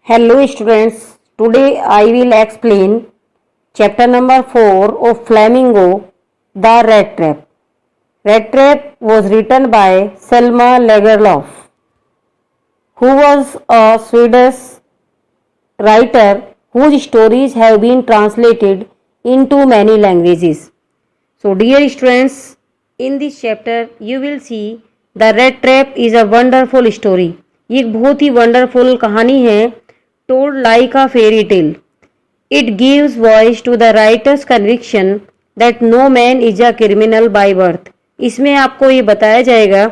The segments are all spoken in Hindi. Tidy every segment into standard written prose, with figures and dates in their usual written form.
Hello students, today I will explain chapter number 4 of Flamingo, The Rat Trap. Rat Trap was written by Selma Lagerlöf, who was a Swedish writer whose stories have been translated into many languages. So dear students, in this chapter you will see The Rat Trap is a wonderful story. ये एक बहुत ही वंडरफुल कहानी है, told like a fairy tale. It gives voice to the writer's conviction that no man is a criminal by birth. इसमें आपको ये बताया जाएगा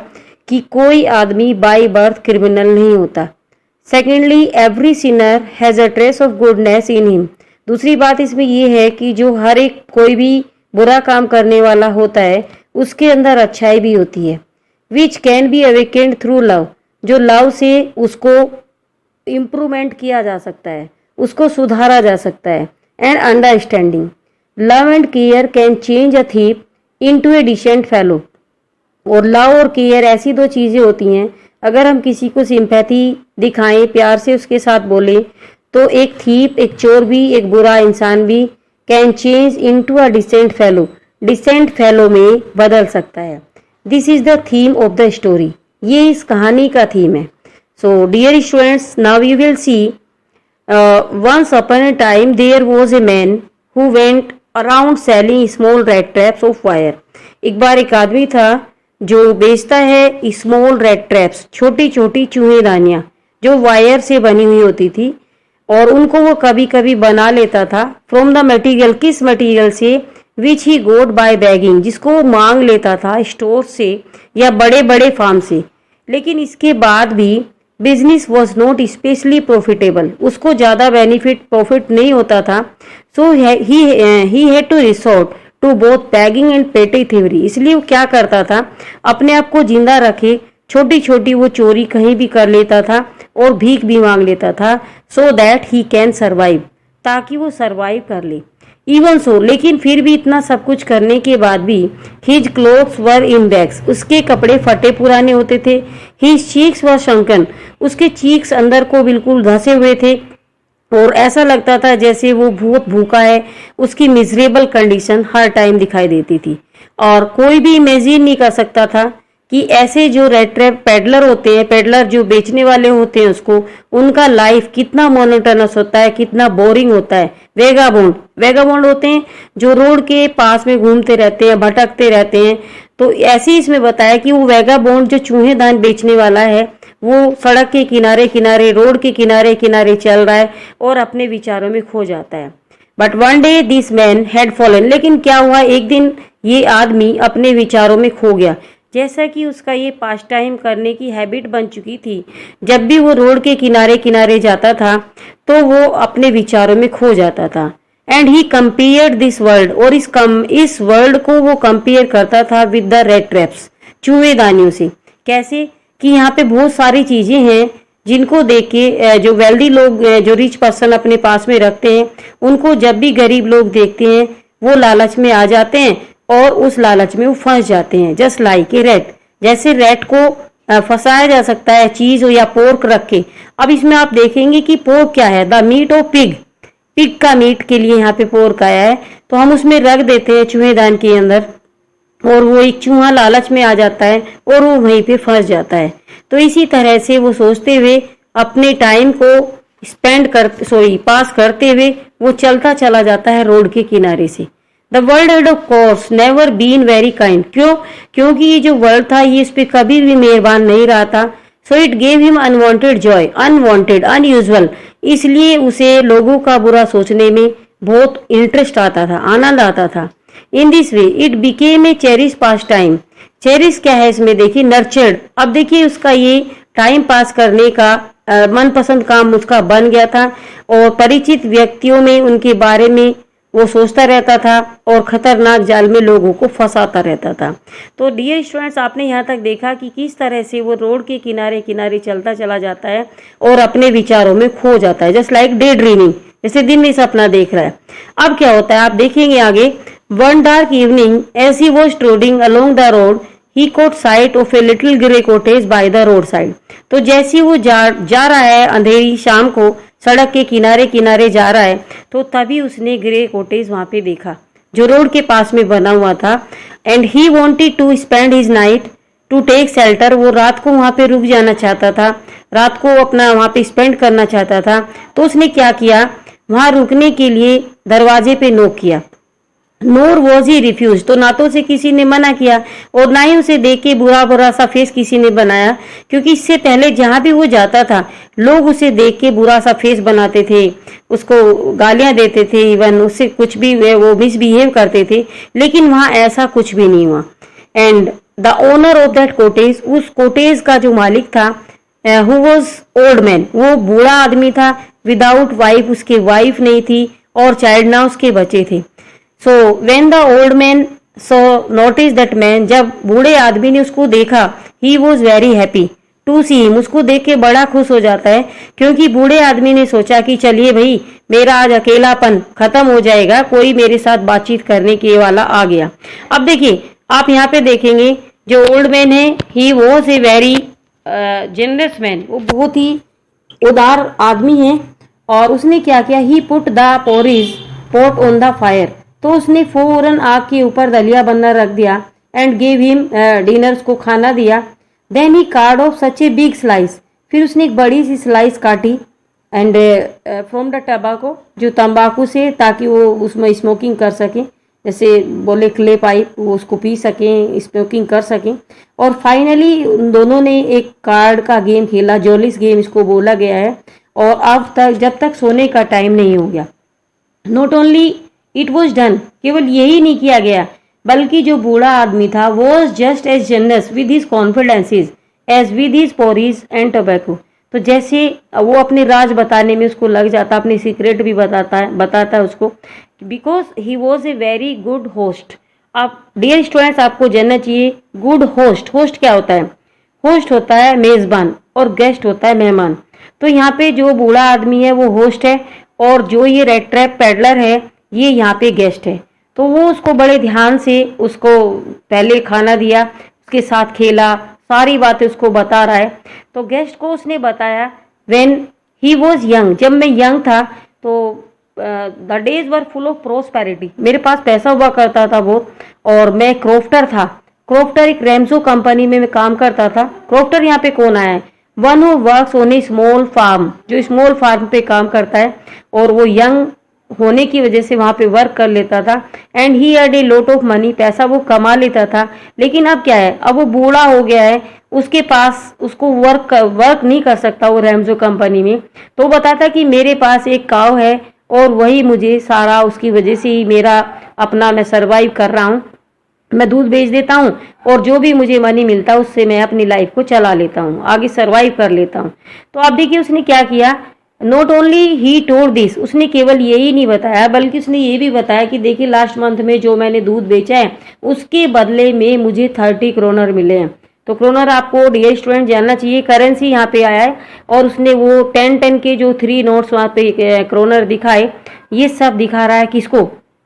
कि कोई आदमी बाय बर्थ क्रिमिनल नहीं होता. Secondly, every Sinner has a trace of goodness in him. दूसरी बात इसमें ये है कि जो हर एक कोई भी बुरा काम करने वाला होता है उसके अंदर अच्छाई भी होती है. Which can be awakened through love. जो लव से उसको इम्प्रूवमेंट किया जा सकता है, उसको सुधारा जा सकता है. And understanding. Love and care can change a thief into a decent fellow. और लव और केयर ऐसी दो चीज़ें होती हैं, अगर हम किसी को सिंपैथी दिखाएं, प्यार से उसके साथ बोलें, तो एक थीप, एक चोर भी, एक बुरा इंसान भी can change into a decent fellow, decent fellow में बदल सकता है. This is the theme of the story. ये इस कहानी का थीम है. So dear students, now you will see once upon a time there was a man who went around selling small rat traps of wire. एक बार एक आदमी था जो बेचता है स्मॉल रेड ट्रैप्स, छोटी छोटी चूहेदानियाँ जो वायर से बनी हुई होती थी, और उनको वो कभी कभी बना लेता था फ्रॉम द मटेरियल. किस मटेरियल से? विच ही गोट बाय बैगिंग, जिसको वो मांग लेता था स्टोर से या बड़े बड़े फार्म से. लेकिन इसके बाद भी business was not specially profitable, उसको ज़्यादा प्रॉफिट नहीं होता था. So he had to resort to both begging and petty thievery. इसलिए वो क्या करता था, अपने आप को जिंदा रखे छोटी छोटी वो चोरी कहीं भी कर लेता था और भीख भी मांग लेता था, so that he can survive, ताकि वो सर्वाइव कर ले. इवन सो, लेकिन फिर भी इतना सब कुछ करने के बाद भी हिज क्लोथ्स वर इन बैग्स, उसके कपड़े फटे पुराने होते थे. हिज चीक्स वर शंकन, उसके चीक्स अंदर को बिल्कुल धंसे हुए थे और ऐसा लगता था जैसे वो बहुत भूखा है. उसकी मिजरेबल कंडीशन हर टाइम दिखाई देती थी और कोई भी इमेजिन नहीं कर सकता था कि ऐसे जो रेड ट्रैप पेडलर होते हैं, पेडलर जो बेचने वाले होते हैं, उसको उनका लाइफ कितना मोनोटोनस होता है, कितना बोरिंग होता है. वेगाबोंड होते हैं जो रोड के पास में घूमते रहते हैं, भटकते रहते हैं. तो ऐसे ही इसमें बताया कि वो वेगाबोंड जो चूहेदान बेचने वाला है वो सड़क के किनारे किनारे, रोड के किनारे किनारे चल रहा है और अपने विचारों में खो जाता है. But one day this man had fallen. लेकिन क्या हुआ, एक दिन ये आदमी अपने विचारों में खो गया. जैसा कि उसका ये पास टाइम करने की हैबिट बन चुकी थी, जब भी वो रोड के किनारे किनारे जाता था तो वो अपने विचारों में खो जाता था. And he compared this world, और इस वर्ल्ड को वो कंपेयर करता था विद द रेड ट्रैप्स, चूहेदानियों से. कैसे कि यहाँ पे बहुत सारी चीजें हैं जिनको देख के जो वेल्दी लोग, जो रिच पर्सन अपने पास में रखते हैं, उनको जब भी गरीब लोग देखते हैं वो लालच में आ जाते हैं और उस लालच में वो फंस जाते हैं. जस्ट लाइक ए रैट, जैसे रैट को फंसाया जा सकता है चीज या पोर्क रख के. अब इसमें आप देखेंगे कि पोर्क क्या है, the meat of pig. Pig का मीट के लिए यहाँ पे पोर्क आया है, तो हम उसमें रख देते हैं चूहेदान के अंदर और वो एक चूहा लालच में आ जाता है और वो वहीं पे फंस जाता है. तो इसी तरह से वो सोचते हुए अपने टाइम को पास करते हुए वो चलता चला जाता है रोड के किनारे से. The world had of course never been very kind. क्योंकि ये जो वर्ल्ड था ये इस पे कभी भी मेहरबान नहीं रहा था. So it gave him unwanted Joy, unwanted, unusual. इसलिए उसे लोगों का बुरा सोचने में बहुत इंटरेस्ट आता था, आनंद आता था. In this way it became a cherish pass time. Cherish क्या है इसमें देखिए, नर्चर्ड. अब देखिए उसका ये टाइम पास करने का मनपसंद काम उसका बन गया था और परिचित व्यक्तियों में उनके बारे में वो सोचता रहता था और खतरनाक जाल में लोगों को फंसाता रहता था. तो डियर स्टूडेंट्स, आपने यहाँ तक देखा कि किस तरह से वो रोड के किनारे किनारे चलता चला जाता है और अपने विचारों में खो जाता है. जस्ट लाइक डे ड्रीमिंग, जैसे दिन में सपना देख रहा है. अब क्या होता है आप देखेंगे आगे. One dark evening as he was trudging along the road he caught sight of a little grey cottage by the roadside. तो जैसे वो जा रहा है अंधेरी शाम को सड़क के किनारे किनारे जा रहा है, तो तभी उसने ग्रे कॉटेज वहाँ पे देखा जो रोड के पास में बना हुआ था। And he wanted to spend his night to take shelter. वो रात को वहाँ पे रुक जाना चाहता था, रात को अपना वहाँ पे स्पेंड करना चाहता था। तो उसने क्या किया, वहाँ रुकने के लिए दरवाजे पे नॉक किया। नोर वॉज ही रिफ्यूज। तो ना तो उसे किसी ने मना किया और ना ही उसे देख के बुरा बुरा सा फेस किसी ने बनाया, क्योंकि इससे पहले जहां भी वो जाता था लोग उसे देख के बुरा सा फेस बनाते थे, उसको गालियां देते थे, इवन उससे कुछ भी वो मिसबिहेव करते थे। लेकिन वहां ऐसा कुछ भी नहीं हुआ। And the owner of that cottage, उस कोटेज का जो मालिक था, हु वॉज ओल्ड मैन, वो बूढ़ा आदमी था, विदाउट वाइफ, उसके वाइफ नहीं थी और चाइल्ड ना उसके बच्चे थे। So when the old man saw notice that man, जब बूढ़े आदमी ने उसको देखा, he was very happy to see him, उसको देख के बड़ा खुश हो जाता है, क्योंकि बूढ़े आदमी ने सोचा कि चलिए भाई मेरा आज अकेलापन खत्म हो जाएगा, कोई मेरे साथ बातचीत करने के वाला आ गया। अब देखिए आप यहाँ पे देखेंगे जो ओल्ड मैन है, he was a very generous man, वो बहुत ही उदार आदमी है। और उसने क्या किया, he put the porridge pot on the fire, तो उसने फौरन आग के ऊपर दलिया बनना रख दिया। एंड गेव हिम डिनर्स, को खाना दिया। Then he cut off such a big slice, फिर उसने एक बड़ी सी स्लाइस काटी। एंड फ्रॉम द टबाको, जो तंबाकू से, ताकि वो उसमें स्मोकिंग कर सकें, जैसे बोले क्ले पाइप, वो उसको पी सकें, स्मोकिंग कर सकें। और फाइनली उन दोनों ने एक कार्ड का गेम खेला, जोलिस गेम इसको बोला गया है। और अब तक, जब तक सोने का टाइम नहीं हो गया, not only it was done, केवल यही नहीं किया गया, बल्कि जो बूढ़ा आदमी था was just as generous with his confidences as with his porridge and tobacco. तो जैसे वो अपने राज बताने में उसको लग जाता, अपने सीक्रेट भी बताता है उसको, because he was a very good host. आप डियर स्टूडेंट्स, आपको जानना चाहिए गुड होस्ट, होस्ट क्या होता है? होस्ट होता है मेजबान और गेस्ट होता है मेहमान। तो यहाँ पे जो बूढ़ा आदमी है वो होस्ट है और जो ये रेड ट्रैप पेडलर है ये यहाँ पे गेस्ट है। तो वो उसको बड़े ध्यान से उसको पहले खाना दिया, उसके साथ खेला, सारी बातें उसको बता रहा है। तो गेस्ट को उसने बताया व्हेन ही वॉज यंग, जब मैं यंग था तो the days were full of prosperity, मेरे पास पैसा हुआ करता था बहुत, और मैं क्रोफ्टर था। क्रोफ्टर एक रेमसो कंपनी में मैं काम करता था। क्रोफ्टर यहाँ पे कौन आया है? One who works on a small farm, जो स्मॉल फार्म पे काम करता है, और वो यंग होने की वजह से वहाँ पे वर्क कर लेता था। And he had a lot of money, पैसा वो कमा लेता था। लेकिन अब क्या है, अब वो बूढ़ा हो गया है, उसके पास उसको वर्क नहीं कर सकता वो रेमसो कंपनी में। तो वो बताता कि मेरे पास एक काव है और वही मुझे सारा, उसकी वजह से ही मेरा अपना मैं सरवाइव कर रहा हूँ, मैं दूध बेच देता हूँ और जो भी मुझे मनी मिलता है उससे मैं अपनी लाइफ को चला लेता हूँ, आगे सरवाइव कर लेता हूँ। तो आप देखिए उसने क्या किया, not only he told this, उसने केवल यही नहीं बताया बल्कि उसने ये भी बताया कि देखिए लास्ट मंथ में जो मैंने दूध बेचा है उसके बदले में मुझे 30 क्रोनर मिले हैं। तो क्रोनर आपको डियर स्टूडेंट जानना चाहिए, करेंसी यहाँ पे आया है। और उसने वो 10 के जो 3 नोट्स वहाँ पे क्रोनर दिखाए, ये सब दिखा रहा है किसको?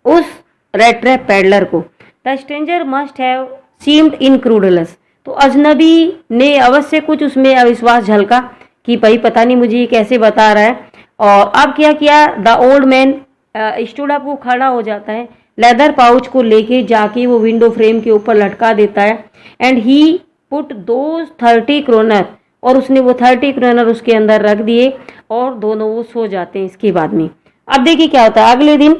उस रेड ट्रैप पैडलर को। The stranger must have seemed incredulous, तो अजनबी ने अवश्य कुछ उसमें अविश्वास झलका कि भाई पता नहीं मुझे ये कैसे बता रहा है। और अब क्या किया, the old man stood up, वो खड़ा हो जाता है, लेदर पाउच को लेके जाके वो विंडो फ्रेम के ऊपर लटका देता है। And he put those 30 kroner, और उसने वो 30 क्रोनर उसके अंदर रख दिए और दोनों वो सो जाते हैं इसके बाद में। अब देखिए क्या होता है, अगले दिन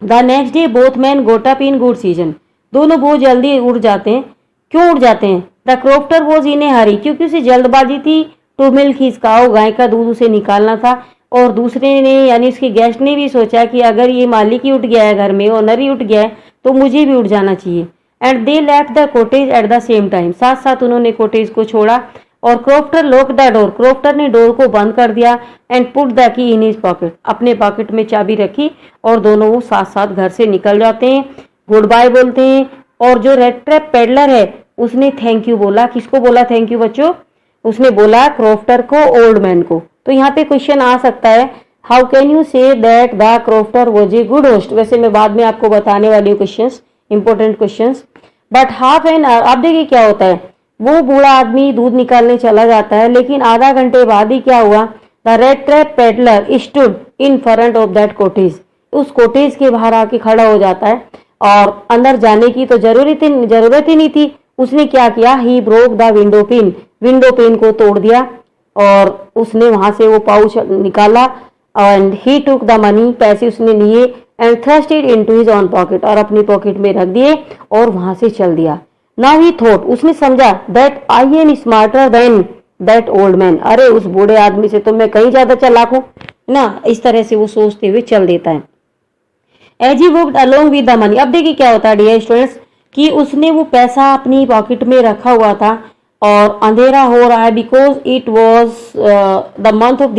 the next day both man goat up in good season, दोनों बहुत जल्दी उठ जाते हैं। क्यों उठ जाते हैं? द क्रोफ्टर वॉज इन ए हरी, क्योंकि उसे जल्दबाजी थी टू मिल्क हिज काऊ, गाय का दूध उसे निकालना था। और दूसरे ने यानी उसके गेस्ट ने भी सोचा कि अगर ये मालिक ही उठ गया है, घर में ओनर ही उठ गया है, तो मुझे भी उठ जाना चाहिए। And they left the cottage at the same time, साथ साथ उन्होंने कॉटेज को छोड़ा। और crofter lock the door, crofter ने डोर को बंद कर दिया। And put the key in his pocket, अपने पॉकेट में चाबी रखी और दोनों वो साथ साथ घर से निकल जाते हैं, गुड बाय बोलते हैं। और जो रेड ट्रैप पेडलर है उसने थैंक यू बोला, किसको बोला थैंक यू बच्चों? उसने बोला क्रोफ्टर को, ओल्ड मैन को। तो यहाँ पे क्वेश्चन आ सकता है, how can you say that the crofter was a good host? वैसे मैं बाद में आपको बताने वाली हूँ questions, important questions. But half an hour, अब देखिए क्या होता है, वो बूढ़ा आदमी दूध निकालने चला जाता है, लेकिन आधा घंटे बाद ही क्या हुआ, the rattrap peddler stood in front of that cottage. उस कोटेज के बाहर आके खड़ा हो जाता है और अंदर जाने की तो जरूरत ही नहीं थी। उसने क्या किया, he broke the window pane को तोड़ दिया और उसने वहां से वो पाउच निकाला and he took the money, पैसे उसने लिए and thrust it into his on pocket, और अपनी पॉकेट में रख दिए और वहां से चल दिया। नाउ ही थॉट, उसने समझा that I am smarter than that old man, अरे उस बूढ़े आदमी से तो मैं कहीं ज्यादा चालाक हूं ना। इस तरह से वो सोचते हुए चल देता है। As he walked along with the money, अब देखिए क्या होता है डियर स्टूडेंट्स कि उसने वो पैसा अपनी पॉकेट में रखा हुआ था और अंधेरा हो रहा है because it was the month of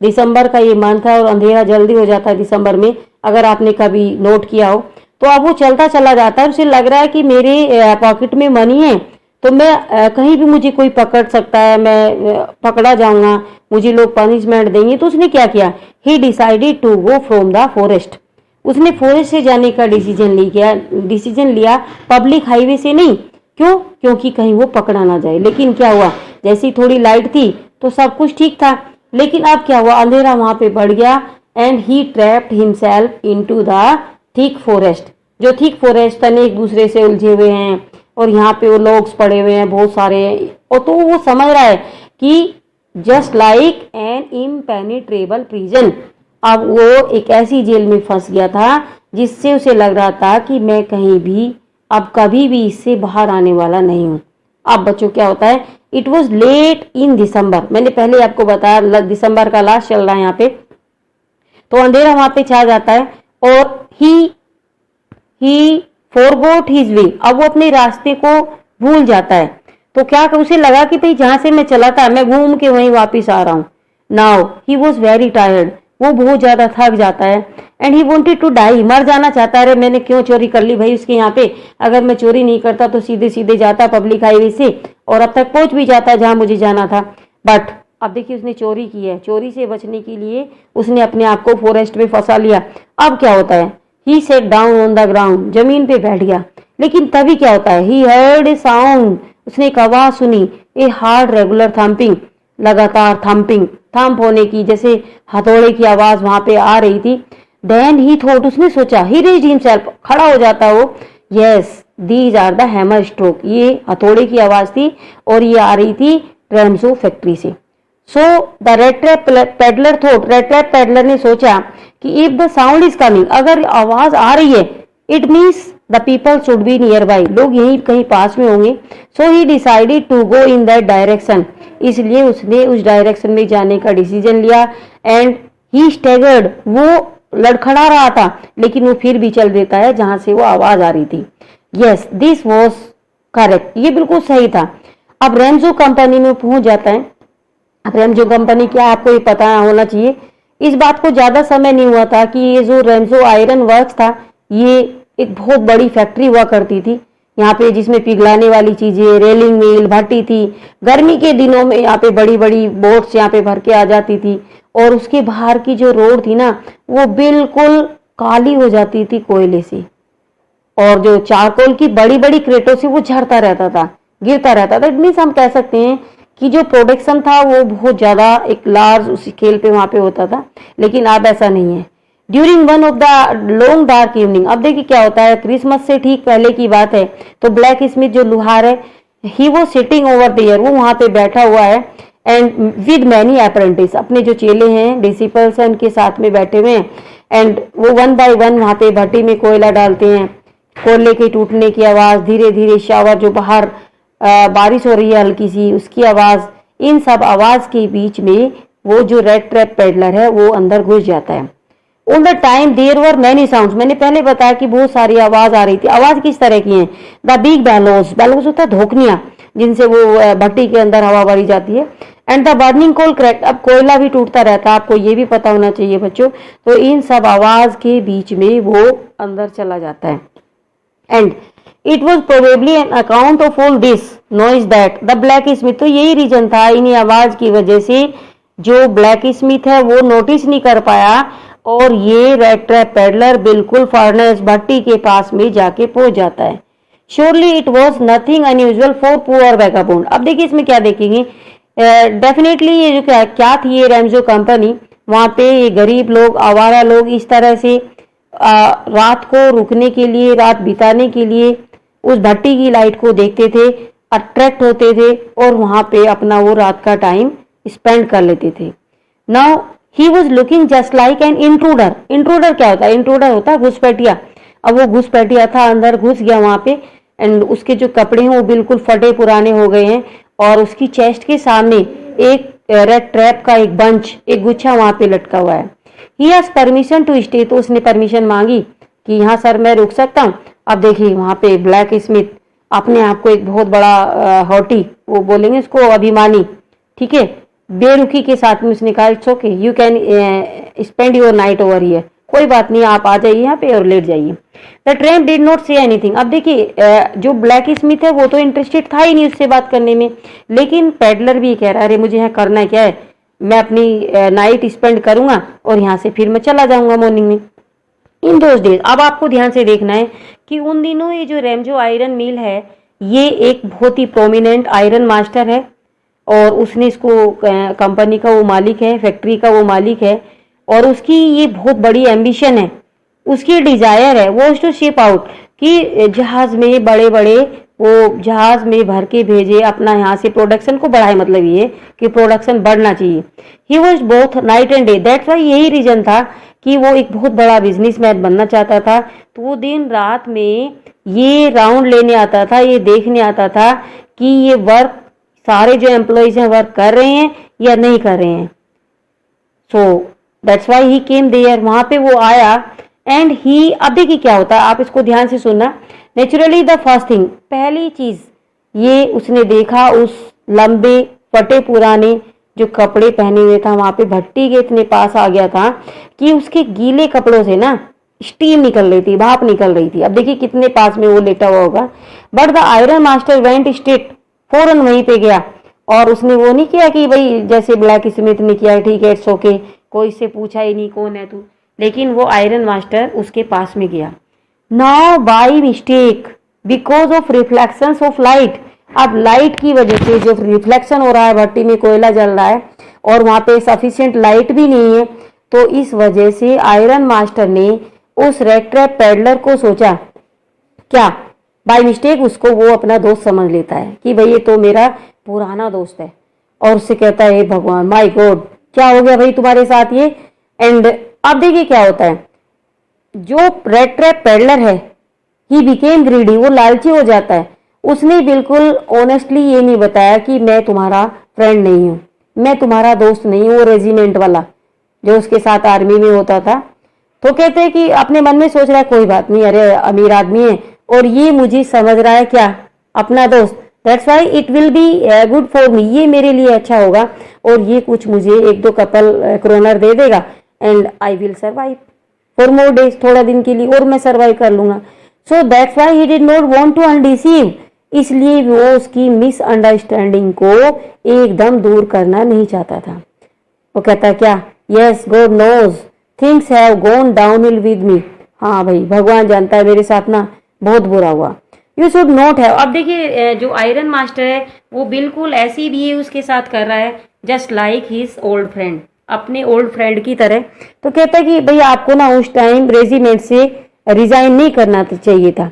December का ये मंथ है और अंधेरा जल्दी हो जाता है दिसंबर में, अगर आपने कभी नोट किया हो। तो अब वो चलता चला जाता है, उसे लग रहा है कि मेरे पॉकेट में मनी है तो मैं कहीं भी मुझे कोई पकड़ सकता है, मैं पकड़ा जाऊंगा, मुझे लोग पनिशमेंट देंगे। तो उसने क्या किया, he decided to go from the forest, उसने फॉरेस्ट से जाने का डिसीजन लिया, पब्लिक हाईवे से नहीं। क्यों, क्योंकि कहीं वो पकड़ा ना जाए। लेकिन क्या हुआ, जैसी थोड़ी लाइट थी तो सब कुछ ठीक था, लेकिन अब क्या हुआ, अंधेरा वहां पे बढ़ गया and he trapped himself into the thick forest. जो थिक फॉरेस्ट तने एक दूसरे से उलझे हुए हैं और यहाँ पे वो लोग पड़े हुए हैं बहुत सारे, और तो वो समझ रहा है कि just like an impenetrable prison, अब वो एक ऐसी जेल में फंस गया था जिससे उसे लग रहा था कि मैं कहीं भी अब कभी भी इससे बाहर आने वाला नहीं हूं। अब बच्चों क्या होता है, इट वॉज लेट इन दिसंबर, मैंने पहले आपको बताया दिसंबर का लास्ट चल रहा है यहाँ पे, तो अंधेरा वहां पे छा जाता है और ही फॉरगॉट हिज वे, अब वो अपने रास्ते को भूल जाता है। तो क्या उसे लगा कि भाई जहां से मैं चला था मैं घूम के वहीं वापिस आ रहा हूं। Now he was very tired, वो बहुत ज्यादा थक जाता है and he wanted to die, मर जाना चाहता है। अरे मैंने क्यों चोरी कर ली भाई उसके यहाँ पे, अगर मैं चोरी नहीं करता तो सीधे सीधे जाता पब्लिक हाईवे से और अब तक पहुंच भी जाता जहां मुझे जाना था। बट अब देखिए उसने चोरी की है, चोरी से बचने के लिए उसने अपने आप को फॉरेस्ट में फंसा लिया। अब क्या होता है, he sat down on the ground, जमीन पे बैठ गया। लेकिन तभी क्या होता है, ही हर्ड ए साउंड, उसने एक आवाज सुनी, ए हार्ड रेगुलर थम्पिंग, लगातार थम्प होने की, जैसे हथौड़े की आवाज वहां पे आ रही थी। देन ही थॉट, उसने सोचा, ही रेज्ड हिमसेल्फ, खड़ा हो जाता वो, yes these are the hammer stroke, ये हथौड़े की आवाज थी और ये आ रही थी ट्रेम्सो फैक्ट्री से। So the rattrap peddler thought, rattrap peddler ने सोचा कि if the sound is coming, अगर आवाज आ रही है, it means the people should be nearby, लोग यहीं कहीं पास में होंगे। So he decided to go in that direction, इसलिए उसने उस डायरेक्शन में जाने का डिसीजन लिया एंड ही स्टैगर्ड, वो लड़खड़ा रहा था लेकिन वो फिर भी चल देता है जहां से वो आवाज आ रही थी। यस दिस वॉज करेक्ट, ये बिल्कुल सही था। अब रेमजो कंपनी में पहुंच जाता है। अब रेमजो कंपनी क्या आपको ये पता होना चाहिए, इस बात को ज्यादा समय नहीं हुआ था कि ये जो रेमजो आयरन वर्क्स था ये एक बहुत बड़ी फैक्ट्री हुआ करती थी यहाँ पे, जिसमें पिघलाने वाली चीजें, रेलिंग मिल, भट्टी थी। गर्मी के दिनों में यहाँ पे बड़ी बड़ी बोट्स यहाँ पे भर के आ जाती थी और उसके बाहर की जो रोड थी ना वो बिल्कुल काली हो जाती थी कोयले से, और जो चारकोल की बड़ी बड़ी क्रेटों से वो झड़ता रहता था, गिरता रहता था। इट मीन्स हम कह सकते हैं कि जो प्रोडक्शन था वो बहुत ज्यादा एक लार्ज उस स्केल पे वहां पे होता था, लेकिन अब ऐसा नहीं है। During one of the long dark evening, अब देखिए क्या होता है, क्रिसमस से ठीक पहले की बात है, तो ब्लैक स्मिथ जो लुहार है, ही वो सिटिंग ओवर देयर, वो वहां पे बैठा हुआ है एंड विद मैनी अप्रेंटिस, अपने जो चेले हैं डिसिपल्स हैं उनके साथ में बैठे हुए हैं एंड वो वन बाय वन वहां पे भट्टी में कोयला डालते हैं। कोयले के टूटने की आवाज, धीरे धीरे शावर, जो बाहर बारिश हो रही है हल्की सी उसकी आवाज, इन सब आवाज के बीच में वो जो रेड ट्रैप पेडलर है वो अंदर घुस जाता है। All the time there were many sounds, मैंने पहले बताया कि बहुत सारी आवाज आ रही थी। आवाज किस तरह की है, द बिग बैलोज होता है धोकनियां जिनसे वो भट्टी के अंदर हवा भरी जाती है, and the burning coal crack, अब कोयला भी टूटता रहता है, आपको ये भी पता होना चाहिए बच्चों। तो इन सब आवाज के बीच में वो अंदर चला जाता है and it was probably an account of all this noise that the black Smith, तो यही रीजन था इन्हीं आवाज की वजह से जो ब्लैक स्मिथ है वो नोटिस नहीं कर पाया और ये रेड ट्रैप पेडलर बिल्कुल फर्नेस भट्टी के पास में जाके पहुंच जाता है। Surely it was nothing unusual for poor vagabond, अब देखिए इसमें क्या देखेंगे, डेफिनेटली ये जो क्या थी ये रेमजो कंपनी, वहाँ पे ये गरीब लोग, आवारा लोग इस तरह से रात को रुकने के लिए, रात बिताने के लिए उस भट्टी की लाइट को देखते थे, अट्रैक्ट होते थे और वहाँ पे अपना वो रात का टाइम स्पेंड कर लेते थे। Now he was looking just like an intruder. Intruder क्या होता है? इंट्रूडर होता है घुसपैठिया। अब वो घुसपैठिया था, अंदर घुस गया वहाँ पे, एंड उसके जो कपड़े हैं वो बिल्कुल फटे पुराने हो गए हैं और उसकी चेस्ट के सामने एक रेड ट्रैप का एक बंच, एक गुच्छा वहाँ पे लटका हुआ है। He has permission to stay, तो उसने परमिशन मांगी कि यहाँ सर मैं रुक सकता हूँ। अब देखिए वहाँ पे ब्लैक स्मिथ अपने आप को एक बहुत बड़ा हॉटी, वो बोलेंगे उसको अभिमानी, ठीक है, बेरुखी के साथ में उसने कहा it's okay, you can spend your night over here, कोई बात नहीं आप आ जाइए यहाँ पे और लेट जाइए। The train did not say anything. अब देखिए जो ब्लैक स्मिथ है वो तो इंटरेस्टेड था ही नहीं उससे बात करने में, लेकिन पेडलर भी कह रहा है अरे मुझे यहाँ करना क्या है, मैं अपनी नाइट स्पेंड करूंगा और यहाँ से फिर मैं चला जाऊंगा मॉर्निंग में। इन दोज डेज, अब आपको ध्यान से देखना है कि उन दिनों ये जो रेमजो आयरन मिल है ये एक बहुत ही प्रोमिनेंट आयरन मास्टर है और उसने इसको कंपनी का वो मालिक है, फैक्ट्री का वो मालिक है और उसकी ये बहुत बड़ी एम्बिशन है, उसकी डिजायर है वो टू शिप आउट, कि जहाज में बड़े बड़े वो जहाज में भर के भेजे, अपना यहाँ से प्रोडक्शन को बढ़ाए, मतलब ये कि प्रोडक्शन बढ़ना चाहिए। He was both night and day, that's why यही रीजन था कि वो एक बहुत बड़ा बिजनेसमैन बनना चाहता था। तो वो दिन रात में ये राउंड लेने आता था, ये देखने आता था कि ये वर्क सारे जो एम्प्लॉयज हैं वर्क कर रहे हैं या नहीं कर रहे हैं। So that's why he came there, वहां पे वो आया एंड ही, अब देखिए क्या होता है, आप इसको ध्यान से सुनना। नेचुरली द फर्स्ट थिंग, पहली चीज ये उसने देखा उस लंबे फटे पुराने जो कपड़े पहने हुए था, वहां पे भट्टी के इतने पास आ गया था कि उसके गीले कपड़ों से ना स्टीम निकल रही थी, भाप निकल रही थी। अब देखिए कितने पास में वो लेटा हुआ होगा। But the iron master went straight, फौरन वहीं पे गया और उसने वो नहीं किया कि भाई जैसे ब्लैक स्मिथ ने किया ठीक है इट्स ओके, कोई से पूछा ही नहीं कौन है तू, लेकिन वो आयरन मास्टर उसके पास में गया। Now by mistake because of reflections of light, अब लाइट की वजह से जो रिफ्लेक्शन हो रहा है, भट्टी में कोयला जल रहा है और वहां पे सफिशिएंट लाइट भी नहीं है, तो इस वजह से आयरन मास्टर ने उस रेड ट्रैप पैडलर को सोचा क्या, बाय मिस्टेक उसको वो अपना दोस्त समझ लेता है कि भाई ये तो मेरा पुराना दोस्त है, और उससे कहता है हे भगवान माय गॉड क्या हो गया भाई तुम्हारे साथ ये। एंड अब देखिए क्या होता है, जो रेड ट्रैप पैडलर है ही बिकेम ग्रीडी, वो लालची हो जाता है। उसने बिल्कुल ऑनेस्टली ये नहीं बताया कि मैं तुम्हारा फ्रेंड नहीं हूँ, मैं तुम्हारा दोस्त नहीं हूँ, वो रेजिमेंट वाला जो उसके साथ आर्मी में होता था। तो कहते हैं कि अपने मन में सोच रहा है कोई बात नहीं, अरे अमीर आदमी है और ये मुझे समझ रहा है क्या अपना दोस्त, that's why it will be good for me, ये मेरे लिए अच्छा होगा और ये कुछ मुझे एक दो कपल क्रोनर दे देगा and I will survive for more days, थोड़ा दिन के लिए और मैं सर्वाइव कर लूंगा। So that's why he did not want to undeceive, इसलिए वो उसकी मिसअंडरस्टैंडिंग को एकदम दूर करना नहीं चाहता था। वो कहता क्या, yes God knows things have gone downhill with me, हाँ भाई भगवान जानता है मेरे साथ ना बहुत बुरा हुआ, यू शुड नॉट हैव। अब देखिए जो आयरन मास्टर है वो बिल्कुल ऐसी भी उसके साथ कर रहा है just like his old friend, अपने ओल्ड फ्रेंड की तरह। तो कहता है कि भाई आपको ना उस टाइम रेजिमेंट से रिजाइन नहीं करना चाहिए था,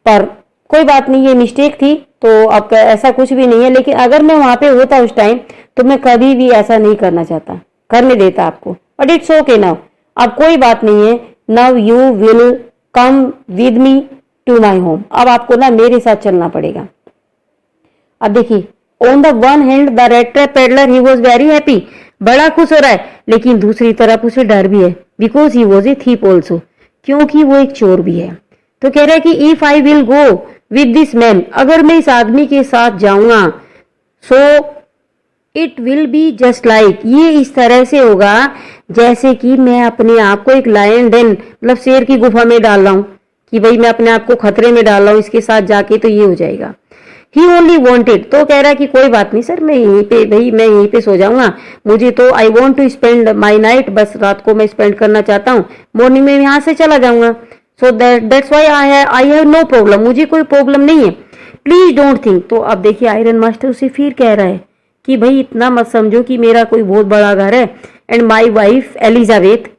पर कोई बात नहीं ये मिस्टेक थी, तो अब ऐसा कुछ भी नहीं है, लेकिन अगर मैं वहां पे होता उस टाइम तो मैं कभी भी ऐसा नहीं करना चाहता, करने देता आपको, बट इट्स ओके नाउ, अब कोई बात नहीं है, now you will come with me to my home, अब आपको ना मेरे साथ चलना पड़ेगा। अब देखिए on the one hand the rattrap peddler he was very happy, बड़ा खुश हो रहा है, लेकिन दूसरी तरफ उसे डर भी है because he was a thief also, क्योंकि वो एक चोर भी है। तो कह रहा है कि if I will go with this man, अगर मैं इस आदमी के साथ जाऊंगा, so it will be just like, ये इस तरह से होगा जैसे कि मैं अपने आप को एक लायन डेन मतलब शेर की गुफा में डाल रहा हूं, कि भाई मैं अपने आप को खतरे में डाल रहा हूं इसके साथ जाके, तो ये हो जाएगा। ही ओनली वॉन्टेड, तो कह रहा है कि कोई बात नहीं सर मैं यहीं पे, भाई मैं यहीं पे सो जाऊंगा, मुझे तो I want to spend my night, बस रात को मैं स्पेंड करना चाहता हूँ, मॉर्निंग में यहाँ से चला जाऊंगा, so that's why I have no problem, मुझे कोई प्रॉब्लम नहीं है, प्लीज डोंट थिंक। तो अब देखिए आयरन मास्टर उसे फिर कह रहा है कि भाई इतना मत समझो कि मेरा कोई बहुत बड़ा घर है। And my wife Elizabeth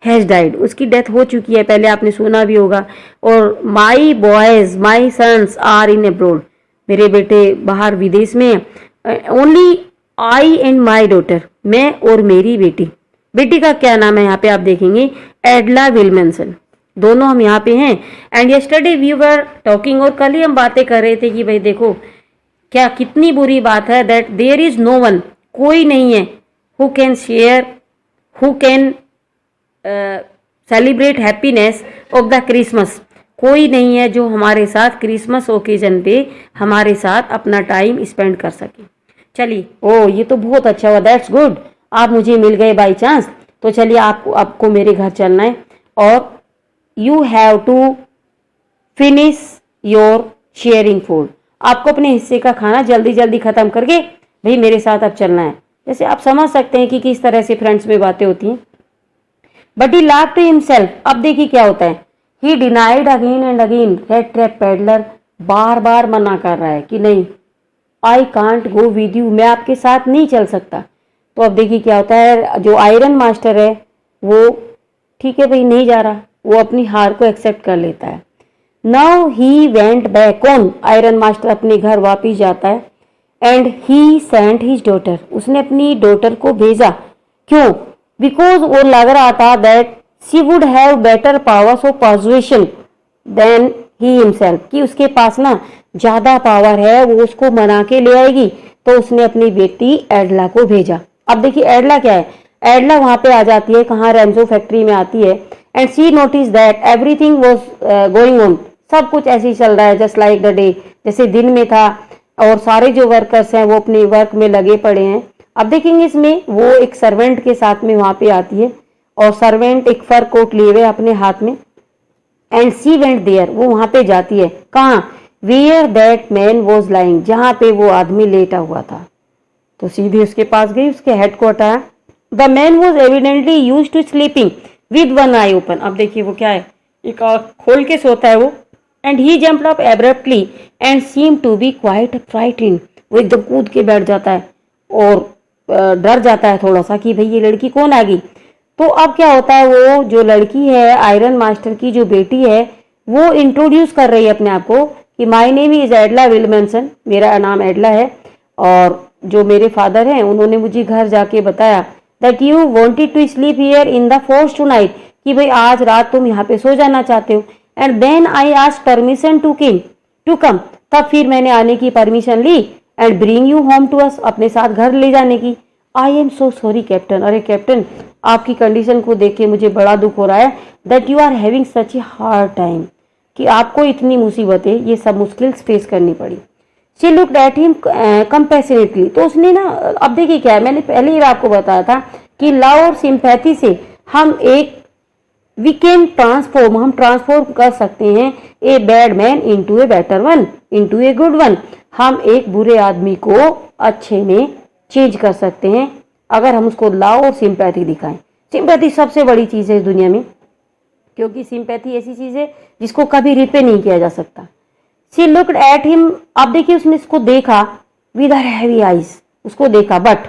has died, उसकी डेथ हो चुकी है, पहले आपने सुना भी होगा। और my boys my sons are in abroad, मेरे बेटे बाहर विदेश में हैं। Only I and my daughter, मैं और मेरी बेटी। बेटी का क्या नाम है यहाँ पे आप देखेंगे, एडला विल्मनसन। दोनों हम यहाँ पे हैं। And yesterday we were talking, और कल ही हम बातें कर रहे थे कि भाई देखो क्या कितनी बुरी बात है that there is no one, कोई नहीं है who can share, who can celebrate happiness of the Christmas, कोई नहीं है जो हमारे साथ क्रिसमस ओकेजन पे हमारे साथ अपना टाइम स्पेंड कर सके। चलिए, ओ ये तो बहुत अच्छा हुआ, दैट्स गुड, आप मुझे मिल गए बाई चांस। तो चलिए आपको मेरे घर चलना है और you have to finish your sharing food, आपको अपने हिस्से का खाना जल्दी जल्दी खत्म करके भाई मेरे साथ अब चलना है। जैसे आप समझ सकते हैं कि किस तरह से फ्रेंड्स में बातें होती हैं। But he laughed to himself, अब देखिए क्या होता है, he denied again and again. Rattrap peddler बार बार मना कर रहा है कि नहीं, I can't go with you, मैं आपके साथ नहीं चल सकता। तो अब देखिए क्या होता है, जो आयरन मास्टर है वो ठीक है भाई नहीं जा रहा, वो अपनी हार को एक्सेप्ट कर लेता है। Now he went back on, iron master अपने घर वापिस जाता है। And he sent his daughter, उसने अपनी डॉटर को भेजा। क्यों? बिकॉज वो लग रहा था that she would have better powers of persuasion than he himself, कि उसके पास ना ज्यादा पावर है, वो उसको मना के ले आएगी। तो उसने अपनी बेटी एडला को भेजा। अब देखिए एडला क्या है, एडला वहां पे आ जाती है, कहाँ, रैमजो फैक्ट्री में आती है। And she notice that everything was going on, सब कुछ ऐसे ही चल रहा है जस्ट लाइक द डे, जैसे दिन में था। और सारे जो वर्कर्स हैं वो अपने वर्क में लगे पड़े हैं। अब देखेंगे इसमें वो एक सर्वेंट के साथ में वहां पे आती है और सर्वेंट एक फर कोट लिए हुए अपने हाथ में। एंड सी वेंट देयर, वो वहां पे जाती है, कहाँ, where that man was lying, जहां पे वो आदमी लेटा हुआ था। तो सीधे उसके पास गई, उसके हेड को हटाया। The man was evidently use to sleeping with one eye open, अब देखिए वो क्या है, एक आँख खोल के सोता है वो। And he jumped up abruptly and seem to be quite frightened, वो एकदम कूद के बैठ जाता है और डर जाता है थोड़ा सा कि भाई ये लड़की कौन आ गई। तो अब क्या होता है, वो जो लड़की है आयरन मास्टर की जो बेटी है वो इंट्रोड्यूस कर रही है अपने आप को कि माय नेम इज एडला विल्मनसन, मेरा नाम एडला है, और जो मेरे फादर हैं उन्होंने मुझे घर जाके बताया that you wanted to sleep here in the forest tonight, कि भाई आज रात तुम यहाँ पे सो जाना चाहते हो। And then I asked permission to come, तब फिर मैंने आने की परमिशन ली। And bring you home to us, अपने साथ घर ले जाने की। I am so sorry captain, अरे कैप्टन आपकी कंडीशन को देख के मुझे बड़ा दुख हो रहा है that you are having such a hard time, कि आपको इतनी मुसीबतें, ये सब मुश्किल फेस करनी पड़ी। She looked at him compassionately, तो उसने ना, अब देखिए क्या है, मैंने पहले ही आपको बताया था कि लव और सिंपैथी से हम वी कैन ट्रांसफॉर्म, हम ट्रांसफॉर्म कर सकते हैं a bad man into a better one, into a good one. हम एक बुरे आदमी को अच्छे में चेंज कर सकते हैं अगर हम उसको लव और सिंपैथी दिखाएं। सिंपैथी सबसे बड़ी चीज़ है इस दुनिया में, क्योंकि सिंपैथी ऐसी चीज़ है जिसको कभी रिपे नहीं किया जा सकता। शी लुक्ड एट हिम, अब देखिए उसने इसको देखा विद हर हैवी आइज, उसको देखा, but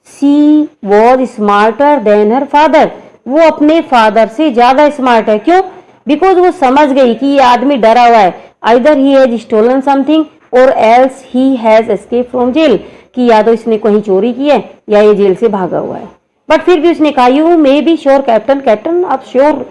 she was smarter than her father, वो अपने फादर से ज्यादा स्मार्ट है। क्यों? बिकॉज वो समझ गई कि ये आदमी डरा हुआ है, either he has stolen something or else he has escape from jail, कि या तो इसने कहीं चोरी की है या ये जेल से भागा हुआ है। बट फिर भी उसने कहा you may be sure captain, captain आप श्योर,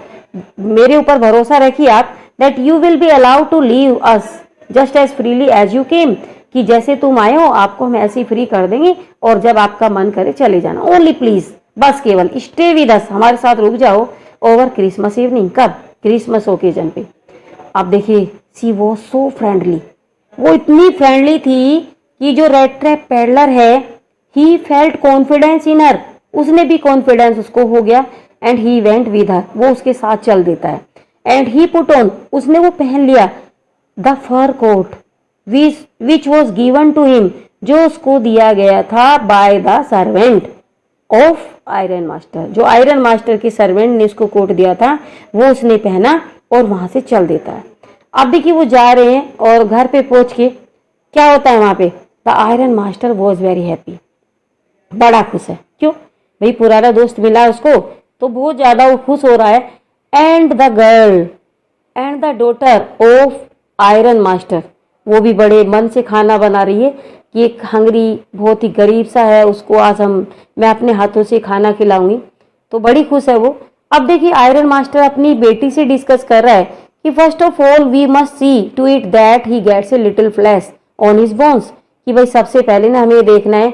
मेरे ऊपर भरोसा रखिए आप, that you will be allowed to leave us just as freely as you came, कि जैसे तुम आए हो आपको हम ऐसे ही फ्री कर देंगे और जब आपका मन करे चले जाना। ओनली प्लीज, बस केवल स्टे विद अस, हमारे साथ रुक जाओ ओवर क्रिसमस इवनिंग, कब, क्रिसमस ओकेजन पे। अब देखिए सी वो सो फ्रेंडली, वो इतनी फ्रेंडली थी कि जो रेड ट्रैप पेडलर है ही फेल्ट कॉन्फिडेंस इन हर, उसने भी कॉन्फिडेंस उसको हो गया। And he went with her, वो उसके साथ चल देता है। एंड ही पुट ऑन, उसने वो पहन लिया the fur coat which was given to him, जो उसको दिया गया था by the servant of iron master, जो आयरन मास्टर के सर्वेंट ने उसको कोट दिया था वो उसने पहना और वहां से चल देता है। अब देखिए वो जा रहे हैं और घर पे पहुंच के क्या होता है वहां पे, the iron master was very happy, बड़ा खुश है। क्यों भाई, पुराना दोस्त मिला उसको तो बहुत ज्यादा वो खुश हो रहा है। And the girl and the daughter of iron master, वो भी बड़े मन से खाना बना रही है कि एक हंगरी बहुत ही गरीब सा है, उसको आज मैं अपने हाथों से खाना खिलाऊंगी, तो बड़ी खुश है वो। अब देखिए आयरन मास्टर अपनी बेटी से डिस्कस कर रहा है कि first of all we must see to it that he gets a little flesh on his bones, कि भाई सबसे पहले ना हमें देखना है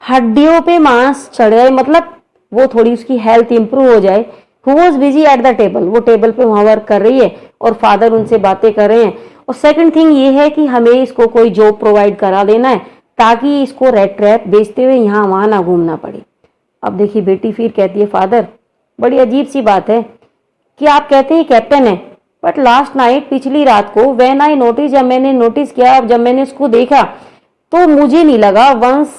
हड्डियों पे मांस चढ़ जाए, मतलब वो थोड़ी उसकी हेल्थ इंप्रूव हो जाए। Who was busy at the table, वो टेबल पे वहां वर्क कर रही है और फादर उनसे बातें कर रहे हैं। और सेकंड थिंग ये है कि हमें इसको कोई जॉब प्रोवाइड करा देना है ताकि इसको रेड ट्रैप बेचते हुए यहाँ वहां ना घूमना पड़े। अब देखिए बेटी फिर कहती है फादर, बड़ी अजीब सी बात है कि आप कहते हैं कैप्टन है, बट लास्ट नाइट, पिछली रात को, व्हेन आई नोटिस, जब मैंने नोटिस किया, जब मैंने उसको देखा तो मुझे नहीं लगा once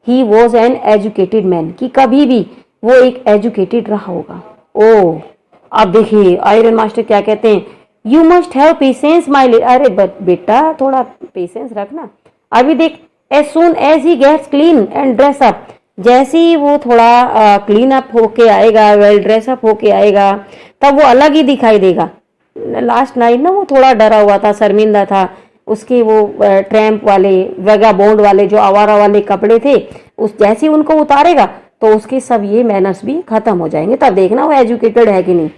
he was an educated man, कि कभी भी वो एक एजुकेटेड रहा होगा। ओ अब देखिए आयरन मास्टर क्या कहते हैं, you must have patience my, अरे बेटा थोड़ा पेशेंस रखना। अभी देख, as soon as he gets clean and dress up, जैसे ही वो थोड़ा क्लीन अप होके आएगा, वेल ड्रेस अप होके आएगा, तब वो अलग ही दिखाई देगा। लास्ट नाइट ना वो थोड़ा डरा हुआ था, शर्मिंदा था, उसके वो ट्रैम्प वाले, वेगाबोंड वाले, जो आवारा वाले कपड़े थे, उस जैसे ही उनको उतारेगा तो उसके सब ये मैनर्स भी खत्म हो जाएंगे, तब देखना वो एजुकेटेड है कि नहीं।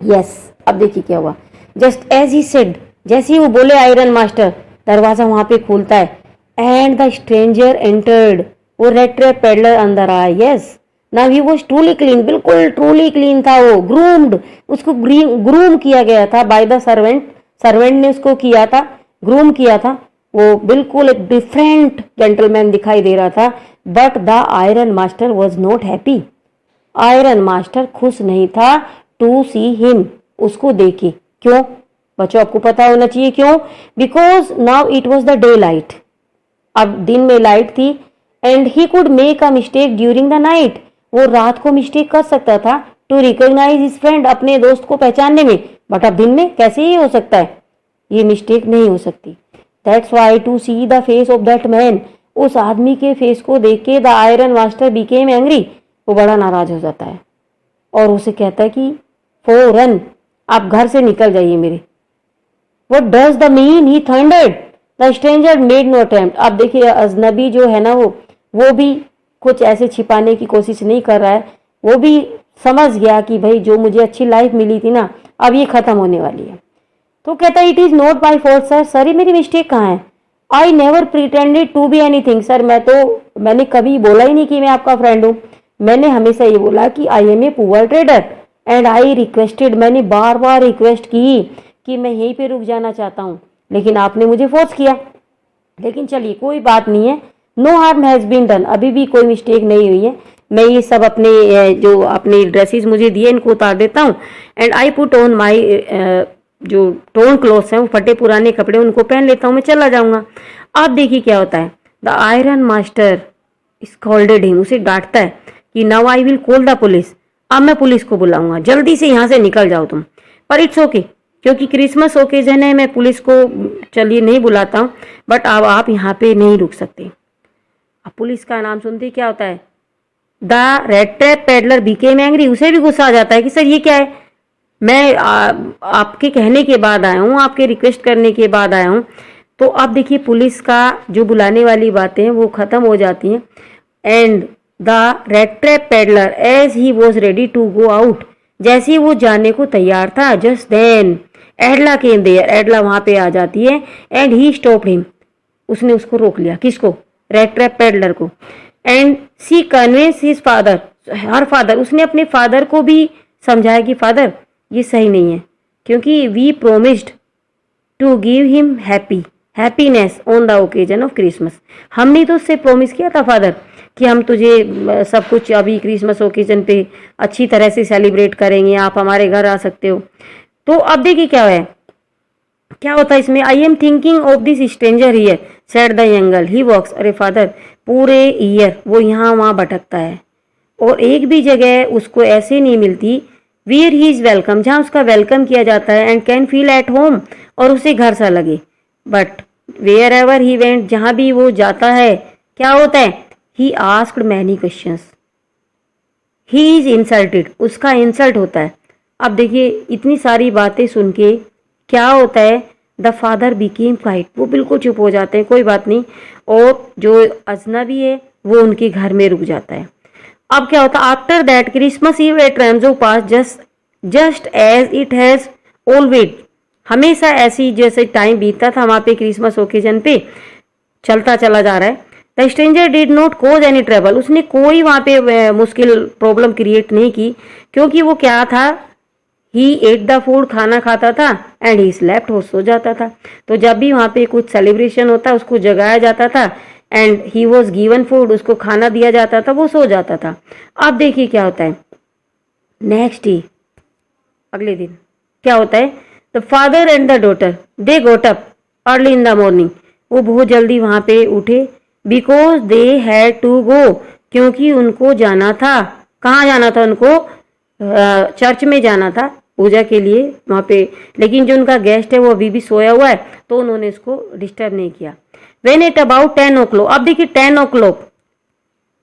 यस अब देखिए क्या हुआ, जस्ट एज ही सेड, जैसे ही वो बोले आयरन मास्टर, दरवाजा वहां पे खुलता है एंड द स्ट्रेंजर एंटर्ड, वो रेड ट्रैप पेडलर अंदर आया। Yes now he was truly clean, बिल्कुल ट्रूली क्लीन था वो, ग्रूम्ड, उसको ग्रूम किया गया था बाय द सर्वेंट, सर्वेंट ने उसको किया था, ग्रूम किया था, वो बिल्कुल एक डिफरेंट जेंटलमैन दिखाई दे रहा था। But the iron master was not happy, iron master खुश नहीं था टू सी हिम, उसको देखे। क्यों बच्चों, आपको पता होना चाहिए क्यों, because now it was the day light, अब दिन में लाइट थी, and he could make a mistake during the night, वो रात को मिस्टेक कर सकता था टू रिकॉग्नाइज हिज फ्रेंड, अपने दोस्त को पहचानने में, बट अब दिन में कैसे ही हो सकता है, ये मिस्टेक नहीं हो सकती। That's why to see the face of that man, उस आदमी के फेस को देख के the iron master became angry, वो बड़ा नाराज हो जाता है और उसे कहता है कि फौरन आप घर से निकल जाइए मेरे। What does the mean? He thundered. The stranger made no attempt. अब देखिए अजनबी जो है ना वो भी कुछ ऐसे छिपाने की कोशिश नहीं कर रहा है, वो भी समझ गया कि भाई जो मुझे अच्छी लाइफ मिली थी ना, अब ये खत्म होने वाली है। तो कहता है it is not my fault sir, sir ये मेरी मिस्टेक कहाँ है, I never pretended to be anything, sir मैंने कभी बोला ही नहीं कि मैं आपका फ्रेंड हूँ, मैंने हमेशा ये बोला कि I am a poor trader and I requested, मैंने बार बार रिक्वेस्ट की कि मैं यहीं पे रुक जाना चाहता हूँ, लेकिन आपने मुझे फोर्स किया। लेकिन चलिए कोई बात नहीं है, no harm has been done, अभी भी कोई मिस्टेक नहीं हुई है, मैं ये सब अपने जो अपने ड्रेसेस मुझे दिए इनको उतार देता हूँ, and I put on my जो टोन क्लोथ्स हैं, वो फटे पुराने कपड़े उनको पहन लेता हूँ, मैं चला जाऊँगा। अब देखिए क्या होता है, the iron master scolded him, उसे डांटता है कि now I will call the police, अब मैं पुलिस को बुलाऊंगा, जल्दी से यहाँ से निकल जाओ तुम। पर इट्स ओके, क्योंकि क्रिसमस ओकेजन है, मैं पुलिस को चलिए नहीं बुलाता हूँ, बट अब आप यहाँ पे नहीं रुक सकते। अब पुलिस का नाम सुनते क्या होता है, the rattrap peddler became angry, उसे भी गुस्सा आ जाता है कि सर ये क्या है, मैं आपके कहने के बाद आया हूँ, आपके रिक्वेस्ट करने के बाद आया हूँ। तो अब देखिए पुलिस का जो बुलाने वाली बातें हैं वो खत्म हो जाती हैं, and the rattrap peddler as he was ready to go out, जैसे ही वो जाने को तैयार था, just then Edla came there, Edla वहां पे आ जाती है, एंड ही स्टॉप्ड हिम, उसने उसको रोक लिया, किसको, रेड ट्रैप पेडलर को, and she convince his father, her father, उसने अपने फादर को भी समझाया कि फादर ये सही नहीं है, क्योंकि we promised to give him happiness on the occasion of Christmas, हमने तो उससे प्रोमिस किया था फादर कि हम तुझे सब कुछ अभी क्रिसमस ओकेजन पे अच्छी तरह से सेलिब्रेट करेंगे, आप हमारे घर आ सकते हो। तो अब देखिए क्या होता है इसमें, I am thinking of this stranger here said the young girl, he walks, अरे फादर पूरे ईयर वो यहाँ वहाँ भटकता है और एक भी जगह उसको ऐसे नहीं मिलती वेयर ही इज वेलकम, जहाँ उसका वेलकम किया जाता है, and can feel at home, और उसे घर सा लगे, but wherever he went, जहां भी वो जाता है क्या होता है, he asked many questions, he is insulted, उसका इंसल्ट होता है। अब देखिए इतनी सारी बातें सुन के क्या होता है, द फादर बिकेम क्वाइट, वो बिल्कुल चुप हो जाते हैं, कोई बात नहीं, और जो अजनबी है वो उनके घर में रुक जाता है। अब क्या होता है, after that Christmas Eve at Ramsjo passed just as it has always, हमेशा ऐसी जैसे टाइम बीतता था वहां पे क्रिसमस ओकेजन पे चलता चला जा रहा है। The stranger did not cause any trouble, उसने कोई वहां पे मुश्किल प्रॉब्लम क्रिएट नहीं की, क्योंकि वो क्या था, ही एट द फूड, खाना खाता था, एंड ही स्लेप्ट, हो सो जाता था। तो जब भी वहां पे कुछ सेलिब्रेशन होता उसको जगाया जाता था, and he was given food, उसको खाना दिया जाता था, वो सो जाता था। अब देखिए क्या होता है, नेक्स्ट डे, अगले दिन क्या होता है, the father and the daughter they got up early in the morning, वो बहुत जल्दी वहां पे उठे, because they had to go, क्योंकि उनको जाना था, कहाँ जाना था उनको, चर्च में जाना था पूजा के लिए वहाँ पे, लेकिन जो उनका गेस्ट है वो अभी भी सोया हुआ है, तो उन्होंने इसको डिस्टर्ब नहीं किया। वेन इट अबाउट 10 o'clock, अब देखिए 10 o'clock,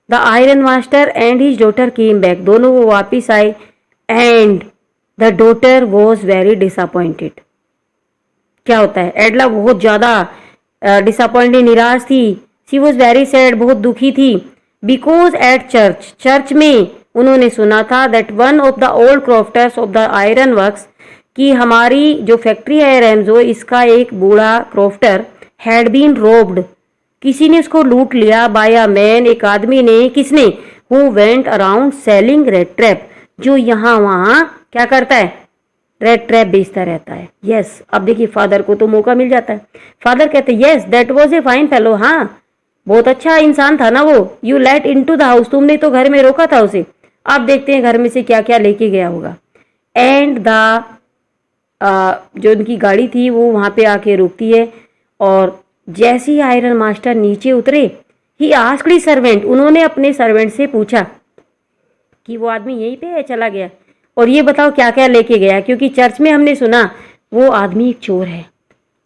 the iron master and his daughter came back, दोनों वो वापिस आए, and the daughter was very disappointed. क्या होता है, एडला बहुत ज्यादा डिसअपॉइंटेड, निराश थी, शी वॉज वेरी सैड, बहुत दुखी थी, बिकॉज एट चर्च, चर्च में उन्होंने सुना था that one of the old crafters of the iron works, कि हमारी जो फैक्ट्री है रैमजो, इसका एक बूढ़ा क्राफ्टर हैड बीन रोब्ड, किसी ने उसको लूट लिया, बाय अ मैन, एक आदमी ने, किसने, who went around selling red trap, जो यहाँ वहाँ क्या करता है, रेड ट्रैप बेचता रहता है। यस, अब देखिए फादर को तो मौका मिल जाता है, फादर कहते हैं yes that was a fine fellow, हाँ बहुत अच्छा इंसान था ना वो, you let into the house, तुमने तो घर में रोका था उसे, अब देखते हैं घर में से क्या क्या लेके गया होगा। एंड द जो उनकी गाड़ी थी वो वहां पे आके रुकती है, और जैसे ही आयरन मास्टर नीचे उतरे, ही आस्क्ड हिज सर्वेंट, उन्होंने अपने सर्वेंट से पूछा कि वो आदमी यहीं पे है, चला गया, और ये बताओ क्या क्या लेके गया, क्योंकि चर्च में हमने सुना वो आदमी एक चोर है।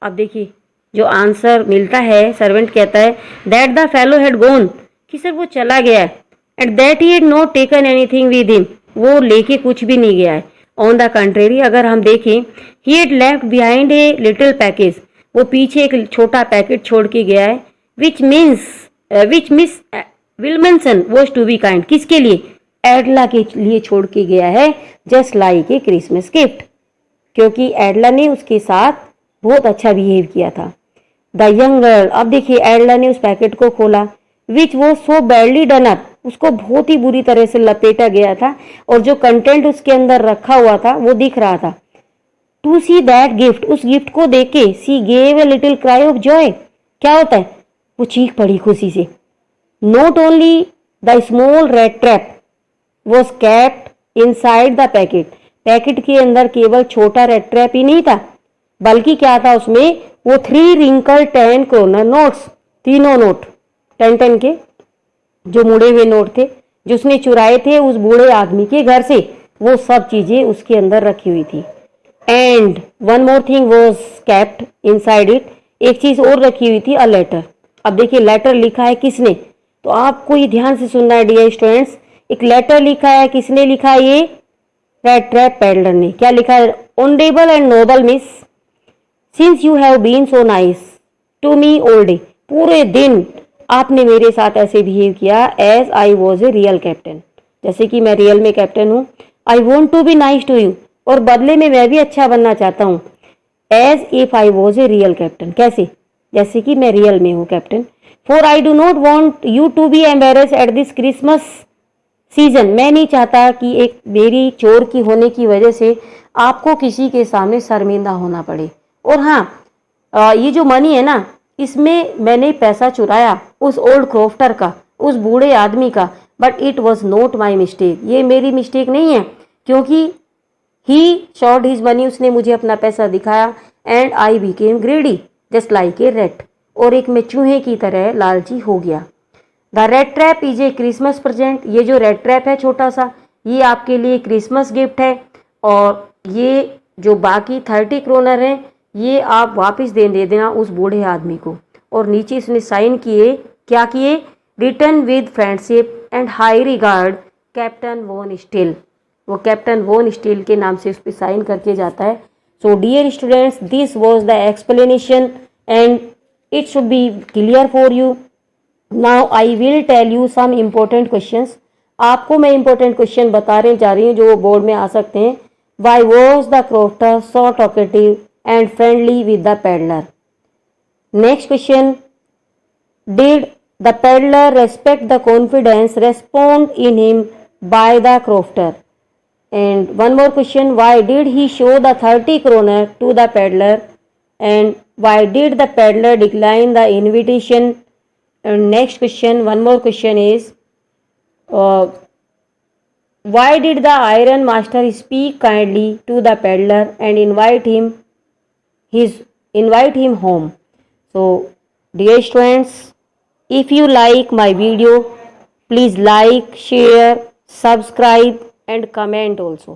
अब देखिए जो आंसर मिलता है, सर्वेंट कहता है that the fellow had gone, कि सर वो चला गया है, and that he had not taken anything with him, वो लेके कुछ भी नहीं गया है। ऑन द कंट्रेरी, अगर हम देखें, he had left behind a little package, वो पीछे एक छोटा पैकेट छोड़ के गया है, which Miss Willmansson was to be kind, किसके लिए, एडला के लिए छोड़ के गया है, just like a Christmas gift, क्योंकि एडला ने उसके साथ बहुत अच्छा बिहेव किया था। द यंग गर्ल, अब देखिए एडला ने उस पैकेट को खोला, विच वो सो बैडली डन अप, उसको बहुत ही बुरी तरह से लपेटा गया था, और जो कंटेंट उसके अंदर रखा हुआ था वो दिख रहा था। टू सी दैट गिफ्ट, उस गिफ्ट को देख के, सी gave a little cry of Joy, क्या होता है, वो चीख पड़ी खुशी से। Not only the small red trap was kept inside the packet, packet के अंदर केवल छोटा रेड ट्रैप ही नहीं था, बल्कि क्या था उसमें, वो 3 रिंकल 10 कॉर्नर नोट्स, तीनों नोट 10 के जो मुड़े हुए नोट थे, जो उसने चुराए थे उस बूढ़े आदमी के घर से, वो सब चीजें उसके अंदर रखी हुई थी। And one more thing was kept inside it, एक चीज और रखी हुई थी, अ लेटर। अब देखिए लेटर लिखा है किसने, तो आपको ये ध्यान से सुनना है डियर स्टूडेंट्स, एक लेटर लिखा है, किसने लिखा है, ये रेड ट्रैप पेडलर ने। क्या लिखा है, honourable and noble miss, since you have been so nice to me all day, पूरे दिन आपने मेरे साथ ऐसे बिहेव किया, as I was a real captain, जैसे कि मैं रियल में कैप्टन हूँ, I want to be nice to you, और बदले में मैं भी अच्छा बनना चाहता हूँ, as if I was a real captain, कैसे, जैसे कि मैं रियल में हूँ captain. For I do not want you to be embarrassed at this Christmas season, मैं नहीं चाहता कि एक मेरी चोर की होने की वजह से आपको किसी के सामने शर्मिंदा होना पड़े। और हाँ, ये जो मनी है ना, इसमें मैंने पैसा चुराया उस ओल्ड क्राफ्टर का, उस बूढ़े आदमी का, but it was not my mistake, ये मेरी मिस्टेक नहीं है, क्योंकि ही शॉर्ट हिज मनी, उसने मुझे अपना पैसा दिखाया, and I became ग्रेडी just like a rate, और एक मैं चूहे की तरह लालची हो गया। The red trap is a Christmas present, ये जो रेड ट्रैप है छोटा सा, ये आपके लिए क्रिसमस गिफ्ट है, और ये जो बाकी 30 क्रोनर हैं ये आप वापस दे देना उस बूढ़े आदमी को। और नीचे इसने साइन किए, क्या किए, written with friendship and high regard captain Von Steel, वो कैप्टन वॉन स्टील के नाम से उस पर साइन करके जाता है। So dear students, this was the explanation and it should be clear for you. Now I will tell you some important questions. आपको मैं इम्पोर्टेंट क्वेश्चन बताने जा रही हूँ जो बोर्ड में आ सकते हैं। Why was the crofter so talkative and friendly with the peddler? Next question, did the peddler respect the confidence respond in him by the crofter? And one more question, why did he show the 30 kroner to the peddler and why did the peddler decline the invitation? And next question, one more question is, why did the iron master speak kindly to the peddler and invite him home? So dear students, if you like my video, please like, share, subscribe and comment also.